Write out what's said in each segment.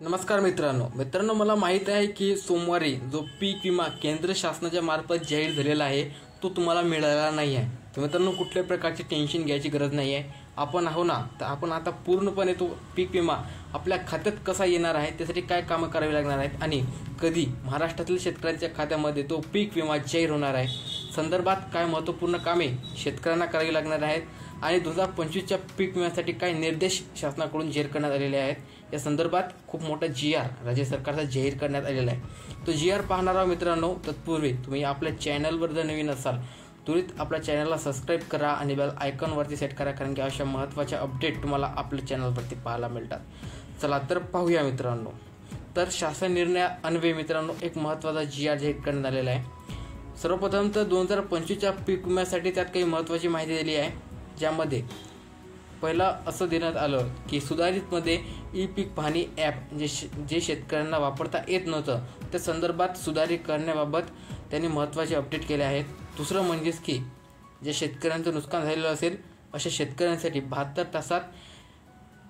नमस्कार मित्रांनो, मला माहित आहे की सोमवारी जो पीक विमा केंद्र शासनाच्या मार्फत जाहीर झालेला आहे तो तुम्हाला मिळालेला नाही आहे। तर मित्रांनो, कुठल्याही प्रकारची टेन्शन घ्यायची गरज नाही आहे। आपण आहो ना, तर आपण आता पूर्णपणे तो पीक विमा आपल्या खात्यात कसा येणार आहे, त्यासाठी काय कामं करावी लागणार आहेत आणि कधी महाराष्ट्रातील शेतकऱ्यांच्या खात्यामध्ये तो पीक विमा जाहीर होणार आहे, संदर्भात काय महत्त्वपूर्ण कामे शेतकऱ्यांना करावी लागणार आहेत आणि 2025च्या पीक विम्यासाठी काय निर्देश शासनाकडून जाहीर करण्यात आलेले आहेत, या संदर्भात खूप मोठा GR राज्य सरकारचा जाहीर करण्यात आलेला आहे। तो GR पाहणार आहोत मित्रांनो। तत्पूर्वी तुम्ही आपल्या चॅनलवर जर नवीन असाल त्वरित आपल्या चॅनलला सबस्क्राईब करा आणि बेल आयकॉनवरती सेट करा, कारण की अशा महत्त्वाच्या अपडेट तुम्हाला आपल्या चॅनलवरती पाहायला मिळतात। चला तर पाहूया मित्रांनो। तर शासन निर्णय अन्वये मित्रांनो एक महत्त्वाचा GR जाहीर करण्यात आलेला आहे। सर्वप्रथम तर 2025च्या पीक विम्यासाठी त्यात काही महत्त्वाची माहिती दिली आहे, ज्यामध्ये पहिला असं देण्यात आलं की सुधारितमध्ये ई पीक पाहणी ॲप जे शेतकऱ्यांना वापरता येत नव्हतं त्या संदर्भात सुधारित करण्याबाबत त्यांनी महत्त्वाचे अपडेट केले आहेत। दुसरं म्हणजेच की जे शेतकऱ्यांचं नुकसान झालेलं असेल अशा शेतकऱ्यांसाठी 72 तासात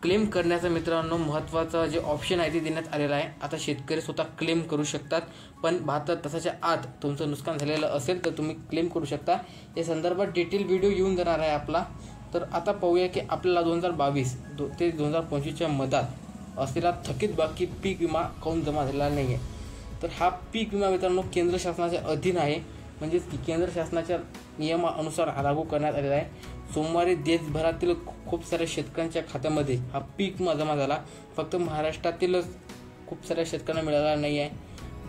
क्लेम करण्याचं मित्रांनो महत्त्वाचं जे ऑप्शन आहे ते देण्यात आलेलं आहे। आता शेतकरी स्वतः क्लेम करू शकतात, पण 72 तासाच्या आत तुमचं नुकसान झालेलं असेल तर तुम्ही क्लेम करू शकता। या संदर्भात डिटेल व्हिडिओ येऊन जाणार आहे आपला। तर आता पाहूया की आपल्याला 2022 ते 2025च्या मधात असलेला थकीत बाकी पीक विमा काऊन जमा झालेला नाही आहे। तर हा पीक विमा मित्रांनो केंद्र शासनाच्या अधीन आहे, म्हणजेच की केंद्र शासनाच्या नियमानुसार लागू करण्यात आलेला आहे। सोमवारी देशभरातील खूप साऱ्या शेतकऱ्यांच्या खात्यामध्ये हा पीक विमा जमा झाला। फक्त महाराष्ट्रातीलच खूप साऱ्या शेतकऱ्यांना मिळाला नाही आहे।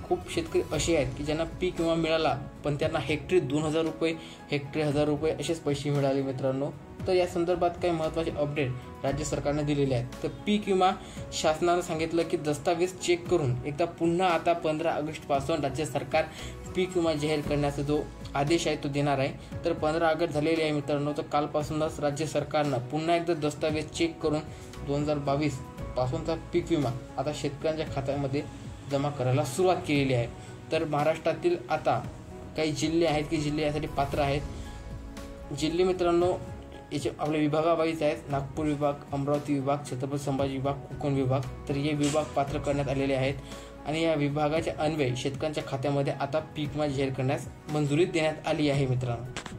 खूप शेतकरी असे आहेत की ज्यांना पीक विमा मिळाला, पण त्यांना हेक्टरी 2000 रुपये, हेक्टरी 1000 रुपये असेच पैसे मिळाले मित्रांनो। तर या संदर्भात काही महत्त्वाचे अपडेट राज्य सरकारने दिलेले आहेत। तर पीक विमा शासनाने सांगितलं की दस्तावेज चेक करून एकदा पुन्हा आता 15 ऑगस्टपासून राज्य सरकार पीक विमा जाहीर करण्याचा जो आदेश आहे तो देणार आहे। तर 15 ऑगस्ट झालेले आहे मित्रांनो। तर कालपासूनच राज्य सरकारनं पुन्हा एकदा दस्तावेज चेक करून 2022 पासूनचा पीक विमा आता शेतकऱ्यांच्या खात्यामध्ये जमा करायला सुरुवात केलेली आहे। तर महाराष्ट्रातील आता काही जिल्हे आहेत की जिल्हे यासाठी पात्र आहेत। जिल्हे मित्रांनो याचे आपल्या विभागावाईज आहेत, नागपूर विभाग, अमरावती विभाग, छत्रपती संभाजी विभाग, कोकण विभाग। तर हे विभाग पात्र करण्यात आलेले आहेत आणि या विभागाच्या अन्वये शेतकऱ्यांच्या खात्यामध्ये आता पीक विमा जाहीर करण्यास मंजुरी देण्यात आली आहे मित्रांनो।